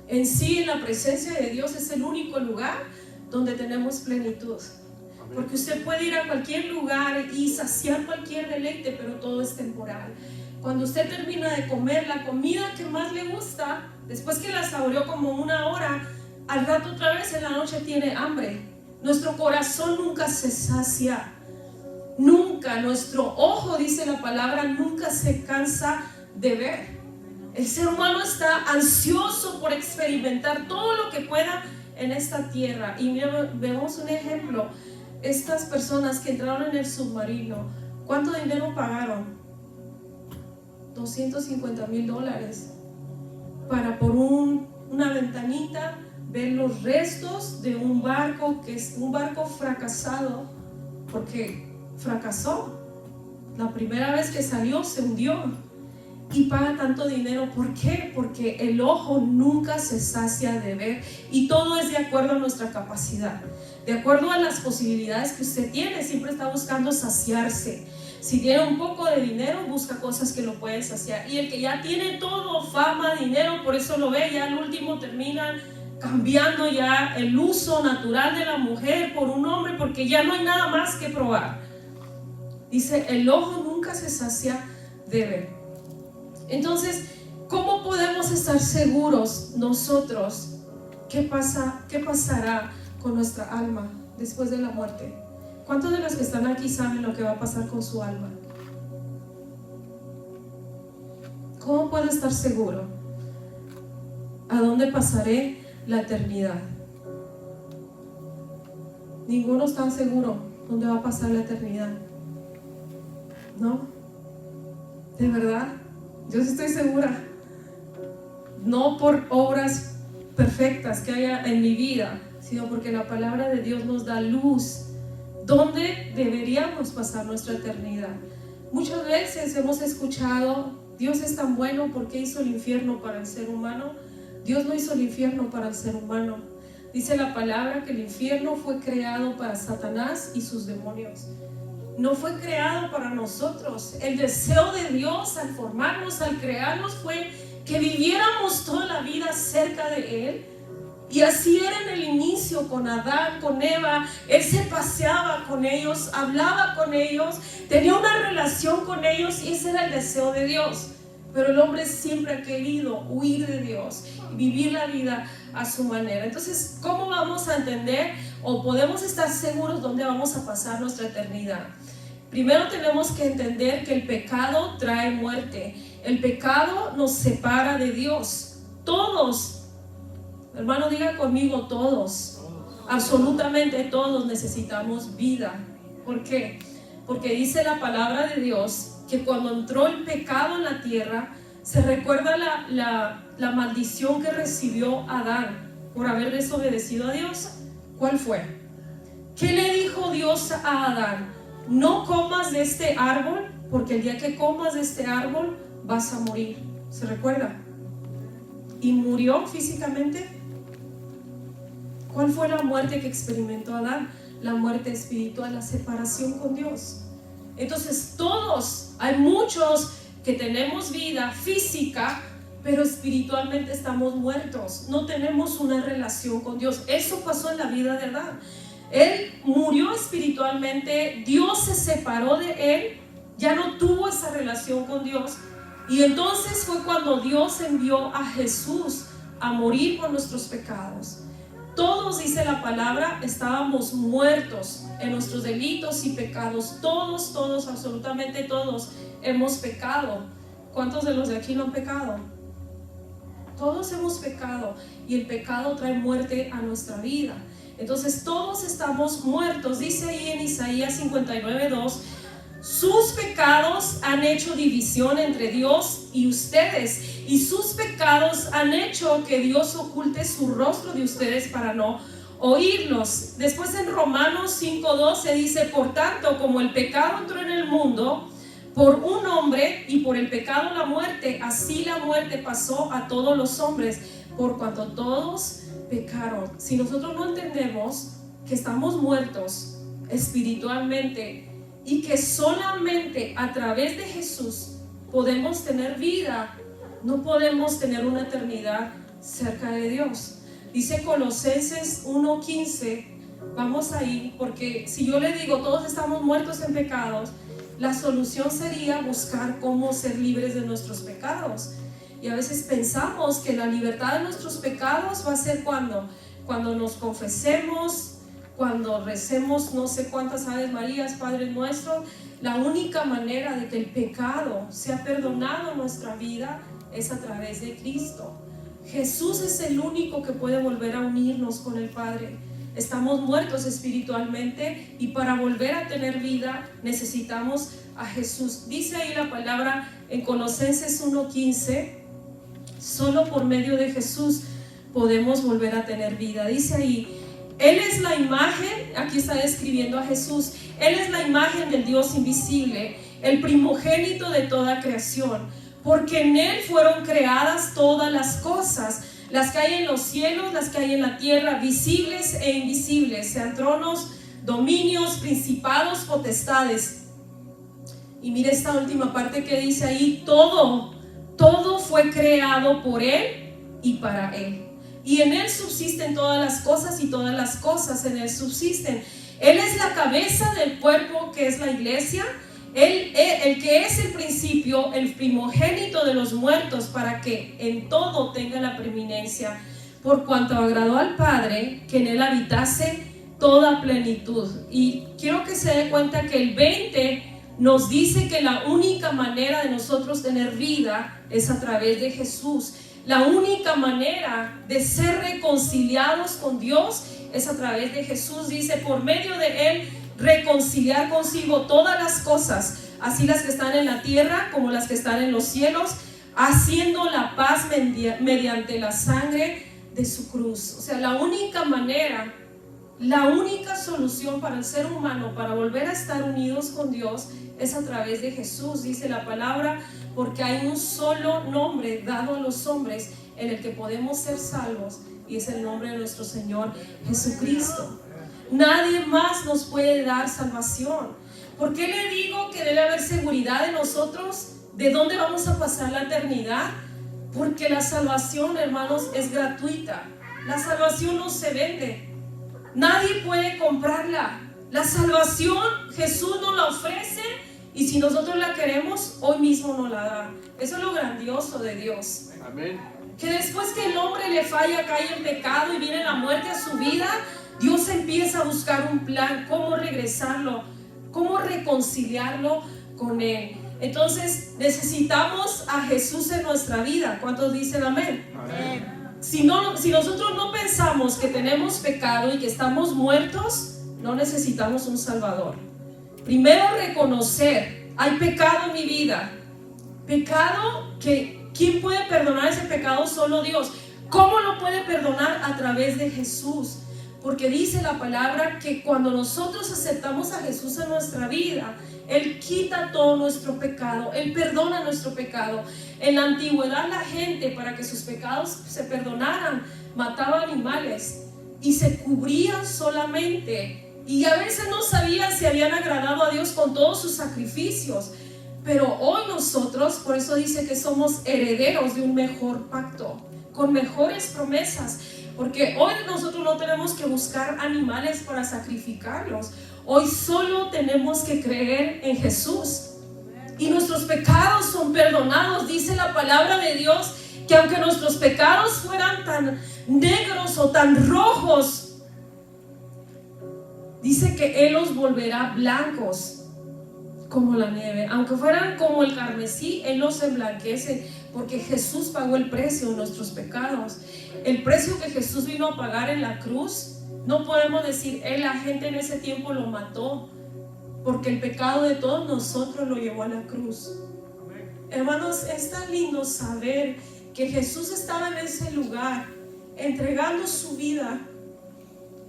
En sí, en la presencia de Dios es el único lugar donde tenemos plenitud. Porque usted puede ir a cualquier lugar y saciar cualquier deleite, pero todo es temporal. Cuando usted termina de comer la comida que más le gusta, después que la saboreó como 1 hora, al rato otra vez en la noche tiene hambre. Nuestro corazón nunca se sacia. Nunca, nuestro ojo, dice la palabra, nunca se cansa de ver. El ser humano está ansioso por experimentar todo lo que pueda en esta tierra. Y vemos un ejemplo. Estas personas que entraron en el submarino, ¿cuánto dinero pagaron? $250,000 para por una ventanita ver los restos de un barco que es un barco fracasado, porque fracasó. La primera vez que salió se hundió. y paga tanto dinero. ¿Por qué? Porque el ojo nunca se sacia de ver, y todo es de acuerdo a nuestra capacidad, de acuerdo a las posibilidades que usted tiene. Siempre está buscando saciarse. Si tiene un poco de dinero, busca cosas que lo pueden saciar. Y el que ya tiene todo, fama, dinero, por eso lo ve, ya al último termina cambiando ya el uso natural de la mujer por un hombre, porque ya no hay nada más que probar. Dice, el ojo nunca se sacia de ver. Entonces, ¿cómo podemos estar seguros nosotros? ¿Qué pasará con nuestra alma después de la muerte? ¿Cuántos de los que están aquí saben lo que va a pasar con su alma? ¿Cómo puedo estar seguro? ¿A dónde pasaré la eternidad? Ninguno está seguro dónde va a pasar la eternidad, ¿no? ¿De verdad? Yo sí estoy segura. No por obras perfectas que haya en mi vida, sino porque la palabra de Dios nos da luz dónde deberíamos pasar nuestra eternidad. Muchas veces hemos escuchado, Dios es tan bueno, ¿por qué hizo el infierno para el ser humano? Dios no hizo el infierno para el ser humano. Dice la palabra que el infierno fue creado para Satanás y sus demonios. No fue creado para nosotros. El deseo de Dios al formarnos, al crearnos, fue que viviéramos toda la vida cerca de Él. Y así era en el inicio con Adán, con Eva. Él se paseaba con ellos, hablaba con ellos, tenía una relación con ellos, y ese era el deseo de Dios. Pero el hombre siempre ha querido huir de Dios y vivir la vida a su manera. Entonces, ¿cómo vamos a entender o podemos estar seguros dónde vamos a pasar nuestra eternidad? Primero tenemos que entender que el pecado trae muerte. El pecado nos separa de Dios. Todos, hermano, diga conmigo, todos, absolutamente todos necesitamos vida. ¿Por qué? Porque dice la palabra de Dios que cuando entró el pecado en la tierra, se recuerda la maldición que recibió Adán por haber desobedecido a Dios. ¿Cuál fue? ¿Qué le dijo Dios a Adán? No comas de este árbol, porque el día que comas de este árbol vas a morir. ¿Se recuerda? ¿Y murió físicamente? ¿Cuál fue la muerte que experimentó Adán? La muerte espiritual, la separación con Dios. Entonces todos, hay muchos que tenemos vida física, pero espiritualmente estamos muertos. No tenemos una relación con Dios. Eso pasó en la vida de Adán. Él murió espiritualmente, Dios se separó de él, ya no tuvo esa relación con Dios. Y entonces fue cuando Dios envió a Jesús a morir por nuestros pecados. Todos, dice la palabra, estábamos muertos en nuestros delitos y pecados. Todos, absolutamente todos hemos pecado. ¿Cuántos de los de aquí no han pecado? Todos hemos pecado, y el pecado trae muerte a nuestra vida. Entonces todos estamos muertos. Dice ahí en Isaías 59:2, sus pecados han hecho división entre Dios y ustedes, y sus pecados han hecho que Dios oculte su rostro de ustedes para no oírlos. Después en Romanos 5:12 dice, por tanto, como el pecado entró en el mundo por un hombre, y por el pecado la muerte, así la muerte pasó a todos los hombres, por cuanto todos pecaron. Si nosotros no entendemos que estamos muertos espiritualmente y que solamente a través de Jesús podemos tener vida, no podemos tener una eternidad cerca de Dios. Dice Colosenses 1:15, vamos ahí, porque si yo le digo todos estamos muertos en pecados, la solución sería buscar cómo ser libres de nuestros pecados. Y a veces pensamos que la libertad de nuestros pecados va a ser cuando nos confesemos, cuando recemos no sé cuántas Aves Marías, Padre Nuestro. La única manera de que el pecado sea perdonado en nuestra vida es a través de Cristo. Jesús es el único que puede volver a unirnos con el Padre. Estamos muertos espiritualmente, y para volver a tener vida necesitamos a Jesús. Dice ahí la palabra en Colosenses 1:15, solo por medio de Jesús podemos volver a tener vida. Dice ahí, Él es la imagen, aquí está describiendo a Jesús, Él es la imagen del Dios invisible, el primogénito de toda creación, porque en Él fueron creadas todas las cosas, las que hay en los cielos, las que hay en la tierra, visibles e invisibles, sean tronos, dominios, principados, potestades. Y mire esta última parte que dice ahí: todo fue creado por Él y para Él. Y en Él subsisten todas las cosas y todas las cosas en Él subsisten. Él es la cabeza del cuerpo que es la iglesia. Él, el que es el principio, el primogénito de los muertos, para que en todo tenga la preeminencia, por cuanto agradó al Padre que en Él habitase toda plenitud. Y quiero que se dé cuenta que el 20 nos dice que la única manera de nosotros tener vida es a través de Jesús. La única manera de ser reconciliados con Dios es a través de Jesús. Dice: por medio de Él reconciliar consigo todas las cosas, así las que están en la tierra como las que están en los cielos, haciendo la paz mediante la sangre de su cruz. O sea, la única manera, la única solución para el ser humano para volver a estar unidos con Dios es a través de Jesús. Dice la palabra: porque hay un solo nombre dado a los hombres en el que podemos ser salvos, y es el nombre de nuestro Señor Jesucristo. Nadie más nos puede dar salvación. ¿Por qué le digo que debe haber seguridad en nosotros? ¿De dónde vamos a pasar la eternidad? Porque la salvación, hermanos, es gratuita. La salvación no se vende. Nadie puede comprarla. La salvación Jesús nos la ofrece, y si nosotros la queremos, hoy mismo nos la da. Eso es lo grandioso de Dios. Amén. Que después que el hombre le falla, cae en pecado y viene la muerte a su vida, Dios empieza a buscar un plan, cómo regresarlo, cómo reconciliarlo con Él. Entonces necesitamos a Jesús en nuestra vida. ¿Cuántos dicen amén? Amén. Si nosotros no pensamos que tenemos pecado y que estamos muertos, no necesitamos un Salvador. Primero reconocer: hay pecado en mi vida. Pecado que ¿quién puede perdonar ese pecado? Solo Dios. ¿Cómo lo puede perdonar? A través de Jesús. Porque dice la palabra que cuando nosotros aceptamos a Jesús en nuestra vida, Él quita todo nuestro pecado, Él perdona nuestro pecado. En la antigüedad, la gente, para que sus pecados se perdonaran, mataba animales y se cubrían solamente, y a veces no sabían si habían agradado a Dios con todos sus sacrificios. Pero hoy nosotros, por eso dice que somos herederos de un mejor pacto, con mejores promesas. Porque hoy nosotros no tenemos que buscar animales para sacrificarlos. Hoy solo tenemos que creer en Jesús. Y nuestros pecados son perdonados. Dice la palabra de Dios que aunque nuestros pecados fueran tan negros o tan rojos, dice que Él los volverá blancos como la nieve. Aunque fueran como el carmesí, Él los emblanquece, porque Jesús pagó el precio de nuestros pecados. El precio que Jesús vino a pagar en la cruz, no podemos decir, la gente en ese tiempo lo mató, porque el pecado de todos nosotros lo llevó a la cruz. Hermanos, es tan lindo saber que Jesús estaba en ese lugar entregando su vida,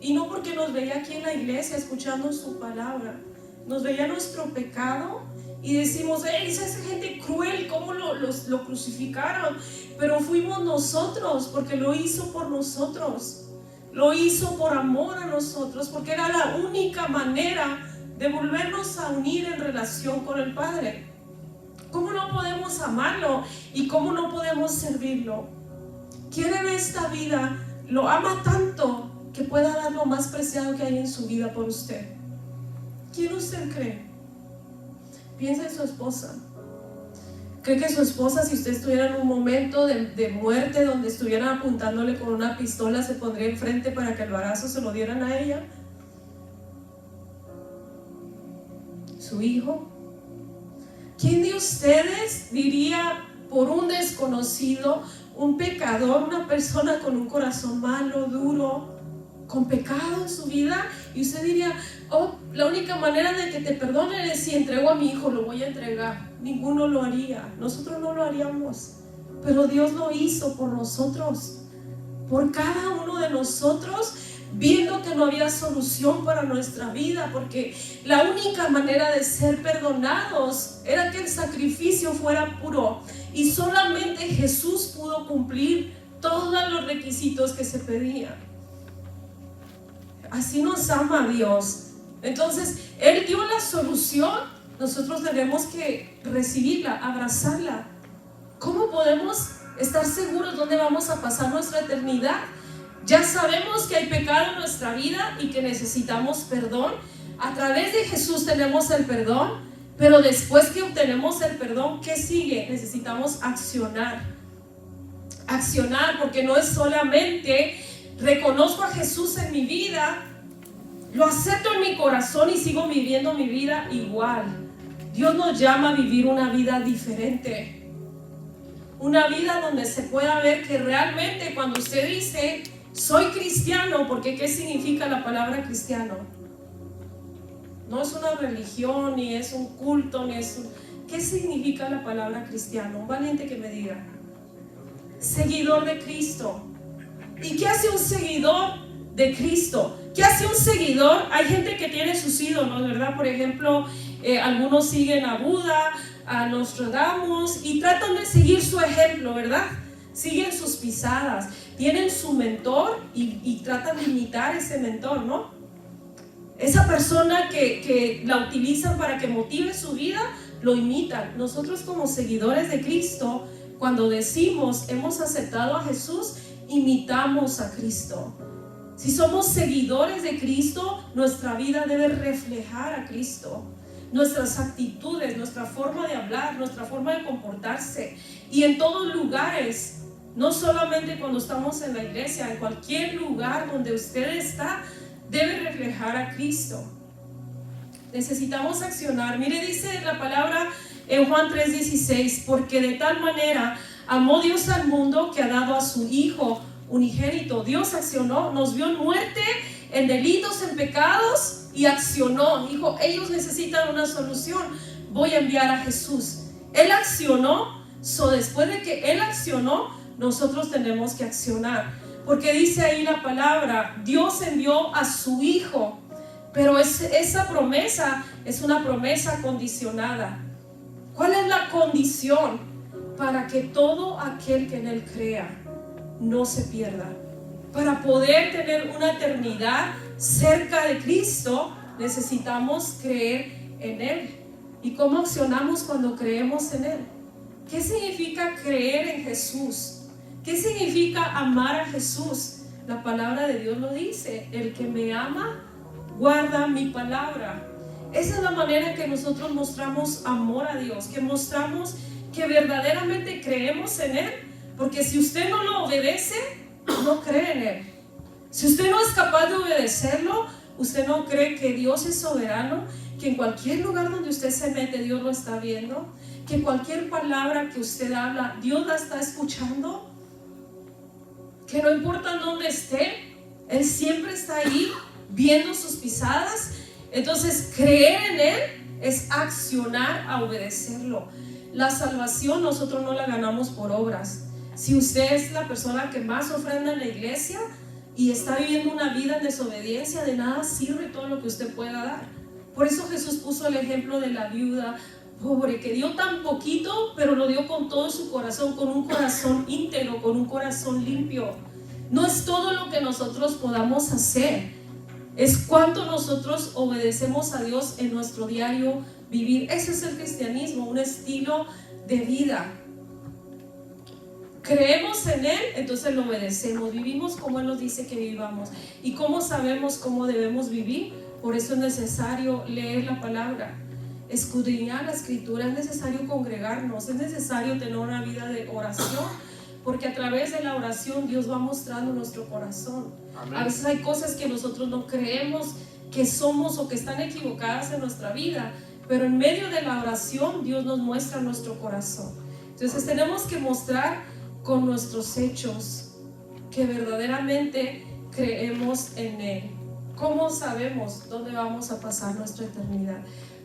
y no porque nos veía aquí en la iglesia escuchando su palabra, nos veía nuestro pecado y decimos: esa gente cruel, ¿cómo lo crucificaron? Pero fuimos nosotros, porque lo hizo por nosotros, lo hizo por amor a nosotros, porque era la única manera de volvernos a unir en relación con el Padre. ¿Cómo no podemos amarlo y cómo no podemos servirlo? ¿Quién en esta vida lo ama tanto que pueda dar lo más preciado que hay en su vida por usted? ¿Quién usted cree? Piensa en su esposa. ¿Cree que su esposa, si usted estuviera en un momento de muerte donde estuvieran apuntándole con una pistola, se pondría enfrente para que el balazo se lo dieran a ella? ¿Su hijo? ¿Quién de ustedes diría por un desconocido, un pecador, una persona con un corazón malo, duro, con pecado en su vida, y usted diría: la única manera de que te perdonen es si entrego a mi hijo, lo voy a entregar? Ninguno lo haría. Nosotros no lo haríamos, pero Dios lo hizo por nosotros, por cada uno de nosotros, viendo que no había solución para nuestra vida, porque la única manera de ser perdonados era que el sacrificio fuera puro, y solamente Jesús pudo cumplir todos los requisitos que se pedían. Así nos ama Dios. Entonces Él dio la solución, nosotros tenemos que recibirla, abrazarla. ¿Cómo podemos estar seguros dónde vamos a pasar nuestra eternidad? Ya sabemos que hay pecado en nuestra vida y que necesitamos perdón. A través de Jesús tenemos el perdón, pero después que obtenemos el perdón, ¿qué sigue? Necesitamos accionar. Accionar, porque no es solamente reconozco a Jesús en mi vida, lo acepto en mi corazón y sigo viviendo mi vida igual. Dios nos llama a vivir una vida diferente. Una vida donde se pueda ver que realmente cuando usted dice soy cristiano, porque ¿qué significa la palabra cristiano? No es una religión, ni es un culto, ni es un... ¿Qué significa la palabra cristiano? Un valiente que me diga. Seguidor de Cristo. ¿Y qué hace un seguidor de Cristo? ¿Qué hace un seguidor? Hay gente que tiene sus ídolos, ¿verdad? Por ejemplo, algunos siguen a Buda, a Nostradamus, y tratan de seguir su ejemplo, ¿verdad? Siguen sus pisadas, tienen su mentor y tratan de imitar ese mentor, ¿no? Esa persona que la utilizan para que motive su vida, lo imitan. Nosotros como seguidores de Cristo, cuando decimos hemos aceptado a Jesús, imitamos a Cristo. Si somos seguidores de Cristo, nuestra vida debe reflejar a Cristo. Nuestras actitudes, nuestra forma de hablar, nuestra forma de comportarse, y en todos lugares. No solamente cuando estamos en la iglesia, en cualquier lugar donde usted está, debe reflejar a Cristo. Necesitamos accionar. Mire, dice la palabra en Juan 3:16, porque de tal manera amó Dios al mundo que ha dado a su Hijo unigénito. Dios accionó, nos vio en muerte, en delitos, en pecados, y accionó. Dijo, ellos necesitan una solución, voy a enviar a Jesús. Él accionó, después de que Él accionó, nosotros tenemos que accionar, porque dice ahí la palabra, Dios envió a su Hijo, pero esa promesa es una promesa condicionada. ¿Cuál es la condición? Para que todo aquel que en Él crea no se pierda. Para poder tener una eternidad cerca de Cristo, necesitamos creer en Él. ¿Y cómo accionamos cuando creemos en Él? ¿Qué significa creer en Jesús? ¿Qué significa amar a Jesús? La palabra de Dios lo dice, el que me ama, guarda mi palabra. Esa es la manera en que nosotros mostramos amor a Dios, que mostramos que verdaderamente creemos en Él, porque si usted no lo obedece, no cree en Él. Si usted no es capaz de obedecerlo, usted no cree que Dios es soberano, que en cualquier lugar donde usted se mete, Dios lo está viendo, que cualquier palabra que usted habla, Dios la está escuchando, que no importa dónde esté, Él siempre está ahí viendo sus pisadas. Entonces creer en Él es accionar a obedecerlo. La salvación nosotros no la ganamos por obras. Si usted es la persona que más ofrenda en la iglesia y está viviendo una vida en desobediencia, de nada sirve todo lo que usted pueda dar. Por eso Jesús puso el ejemplo de la viuda pobre, que dio tan poquito, pero lo dio con todo su corazón, con un corazón íntegro, con un corazón limpio. No es todo lo que nosotros podamos hacer, es cuánto nosotros obedecemos a Dios en nuestro diario vivir. Ese es el cristianismo, un estilo de vida. Creemos en Él, entonces lo obedecemos, vivimos como Él nos dice que vivamos. ¿Y cómo sabemos cómo debemos vivir? Por eso es necesario leer la palabra, escudriñar la escritura, es necesario congregarnos, es necesario tener una vida de oración, porque a través de la oración Dios va mostrando nuestro corazón. Amén. A veces hay cosas que nosotros no creemos que somos o que están equivocadas en nuestra vida, pero en medio de la oración Dios nos muestra nuestro corazón. Entonces tenemos que mostrar con nuestros hechos que verdaderamente creemos en Él. ¿Cómo sabemos dónde vamos a pasar nuestra eternidad?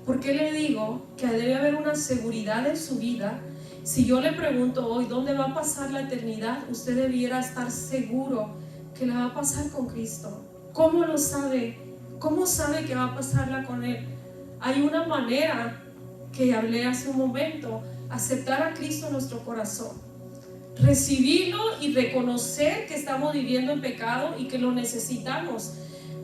¿Por qué le digo que debe haber una seguridad en su vida? Si yo le pregunto hoy dónde va a pasar la eternidad, usted debiera estar seguro que la va a pasar con Cristo. ¿Cómo lo sabe? ¿Cómo sabe que va a pasarla con Él? Hay una manera que hablé hace un momento: aceptar a Cristo en nuestro corazón, recibirlo y reconocer que estamos viviendo en pecado y que lo necesitamos.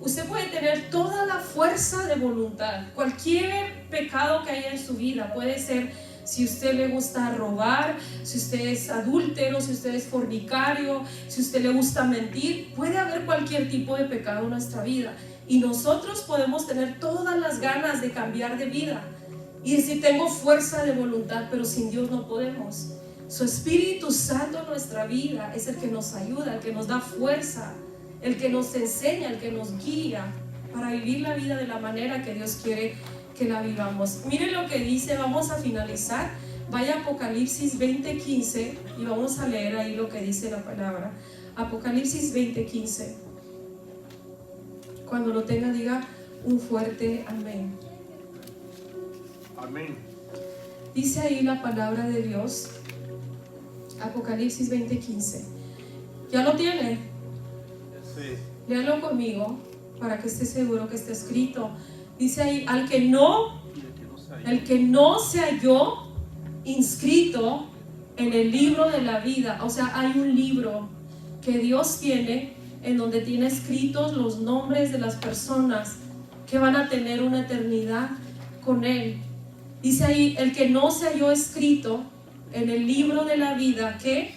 Usted puede tener toda la fuerza de voluntad, cualquier pecado que haya en su vida, puede ser, si a usted le gusta robar, si usted es adúltero, si usted es fornicario, si a usted le gusta mentir, puede haber cualquier tipo de pecado en nuestra vida. Y nosotros podemos tener todas las ganas de cambiar de vida y decir, tengo fuerza de voluntad, pero sin Dios no podemos. Su Espíritu Santo en nuestra vida es el que nos ayuda, el que nos da fuerza, el que nos enseña, el que nos guía para vivir la vida de la manera que Dios quiere que la vivamos. Miren lo que dice, vamos a finalizar. Vaya a Apocalipsis 20:15 y vamos a leer ahí lo que dice la palabra. Apocalipsis 20:15. Cuando lo tenga, diga un fuerte amén. Amén. Dice ahí la palabra de Dios, Apocalipsis 20:15. ¿Ya lo tiene? Sí. Léalo conmigo para que esté seguro que está escrito. Dice ahí, el que no se halló inscrito en el libro de la vida. O sea, hay un libro que Dios tiene en donde tiene escritos los nombres de las personas que van a tener una eternidad con Él. Dice ahí, el que no se halló escrito en el libro de la vida, que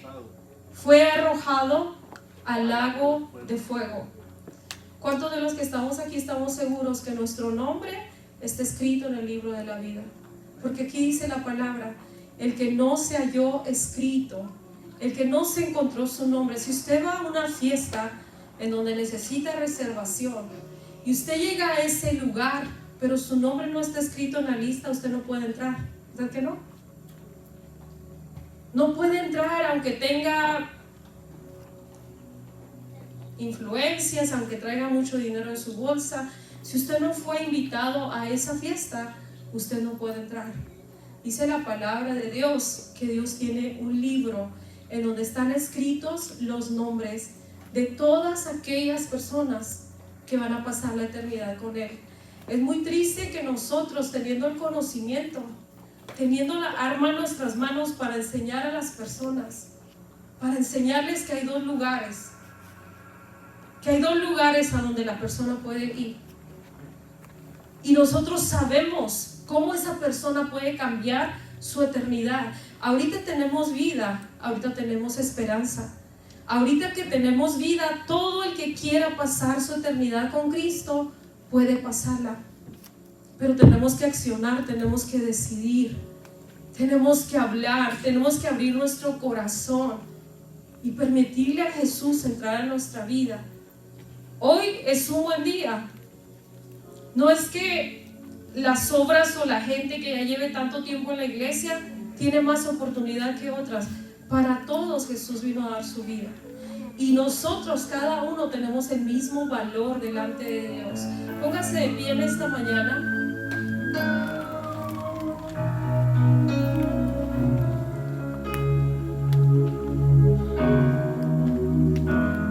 fue arrojado al lago de fuego. ¿Cuántos de los que estamos aquí estamos seguros que nuestro nombre está escrito en el libro de la vida? Porque aquí dice la palabra, el que no se halló escrito, el que no se encontró su nombre. Si usted va a una fiesta en donde necesita reservación y usted llega a ese lugar, pero su nombre no está escrito en la lista, usted no puede entrar. ¿Verdad que no? No puede entrar aunque tenga influencias, aunque traiga mucho dinero en su bolsa. Si usted no fue invitado a esa fiesta, usted no puede entrar. Dice la palabra de Dios que Dios tiene un libro en donde están escritos los nombres de todas aquellas personas que van a pasar la eternidad con Él. Es muy triste que nosotros, teniendo el conocimiento, teniendo la arma en nuestras manos para enseñar a las personas, para enseñarles que hay dos lugares a donde la persona puede ir, y nosotros sabemos cómo esa persona puede cambiar su eternidad. Ahorita tenemos vida, ahorita tenemos esperanza, ahorita que tenemos vida, todo el que quiera pasar su eternidad con Cristo puede pasarla, pero tenemos que accionar, tenemos que decidir, tenemos que hablar, tenemos que abrir nuestro corazón y permitirle a Jesús entrar en nuestra vida. Hoy es un buen día. No es que las obras o la gente que ya lleve tanto tiempo en la iglesia tiene más oportunidad que otras. Para todos Jesús vino a dar su vida. Y nosotros, cada uno, tenemos el mismo valor delante de Dios. Póngase de pie en esta mañana.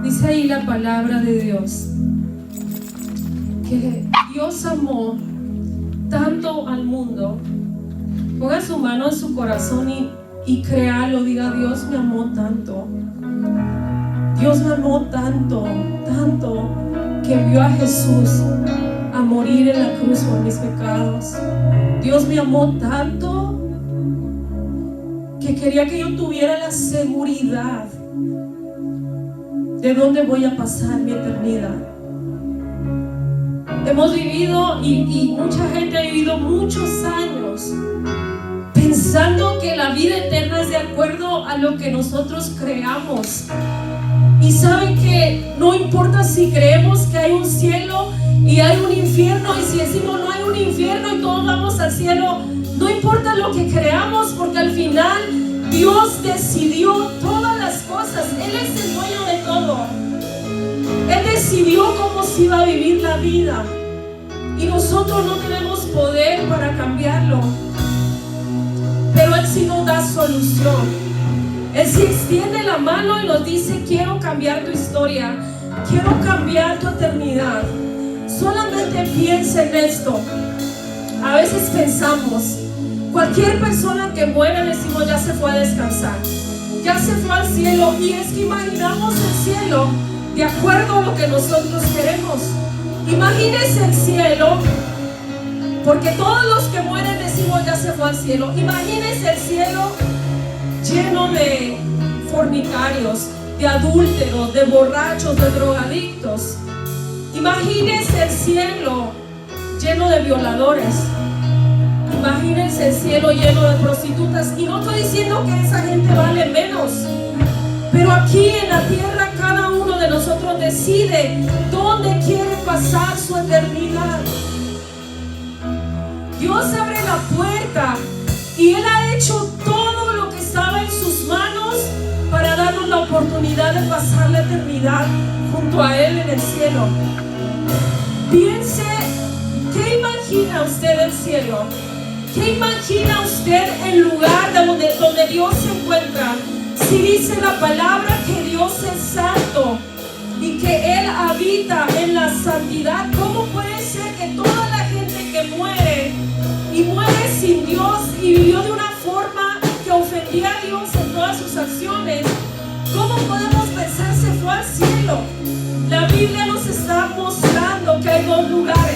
Dice ahí la palabra de Dios que Dios amó tanto al mundo. Ponga su mano en su corazón y créalo, diga: Dios me amó tanto. Dios me amó tanto, tanto, que envió a Jesús a morir en la cruz por mis pecados. Dios me amó tanto que quería que yo tuviera la seguridad de dónde voy a pasar mi eternidad. Hemos vivido y mucha gente ha vivido muchos años pensando que la vida eterna es de acuerdo a lo que nosotros creamos. Y saben que no importa si creemos que hay un cielo y hay un infierno, y si decimos no hay un infierno y todos vamos al cielo, no importa lo que creamos, porque al final Dios decidió todas las cosas. Él es el dueño de todo. Él decidió cómo se iba a vivir la vida, y nosotros no tenemos poder para cambiarlo, pero Él sí nos da solución. Él sí extiende la mano y nos dice: quiero cambiar tu historia. quiero cambiar tu eternidad. Solamente piensa en esto. A veces pensamos, cualquier persona que muera, decimos, ya se fue a descansar, ya se fue al cielo. Y es que imaginamos el cielo de acuerdo a lo que nosotros queremos. Imagínese el cielo, porque todos los que mueren decimos, ya se fue al cielo. Imagínese el cielo lleno de fornicarios, de adúlteros, de borrachos, de drogadictos. Imagínense el cielo lleno de violadores. Imagínense el cielo lleno de prostitutas. Y no estoy diciendo que esa gente vale menos, pero aquí en la tierra cada uno de nosotros decide dónde quiere pasar su eternidad. Dios abre la puerta y Él ha hecho todo lo que estaba en sus manos para darnos la oportunidad de pasar la eternidad junto a Él en el cielo. Piense, ¿qué imagina usted del cielo? ¿Qué imagina usted el lugar donde Dios se encuentra? Si dice la palabra que Dios es santo y que Él habita en la santidad, ¿cómo puede ser que toda la gente que muere y muere sin Dios y vivió de una forma que ofendía a Dios en todas sus acciones, cómo podemos pensar se fue al cielo? La Biblia nos está mostrando que hay dos lugares.